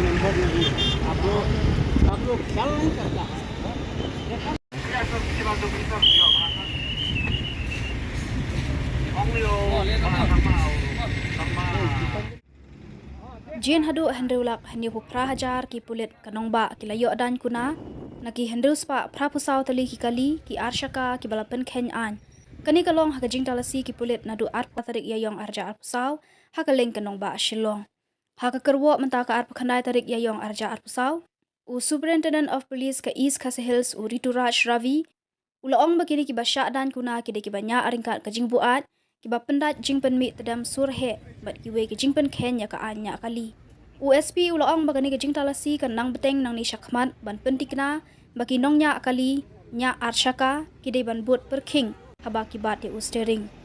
नंबर नहीं आप लोग ख्याल नहीं करता है Jin hadu hendrulak henyu pra hajar ki pulit kanongba ki layo dan kuna naki hendru spa pra pusau tali ki kali ki arshaka ki bala Pynkheiñ an kani kalong hakajing talasi ki pulit nadu ar patarik yayong arja ar pusau hakaling kanongba shilong hakakerwo mentaka ar pakhandai tarik yayong arja ar pusau u superintendent of police ka East Khasi Hills u Rituraj Ravi ulaong bakini ki basya dan kuna ki de ki banya aringkat kajing buat ki bapendat jingpen mi tedam surhe bat ki we ki jingpen Pynkheiñ ya ka anya kali USP ulaong bagani ke jing talasi kan nang beteng nang ni syakmat ban pentikna bagi nongnya kali nya arshaka kidai ban but Pynkheiñ haba kibat di ustering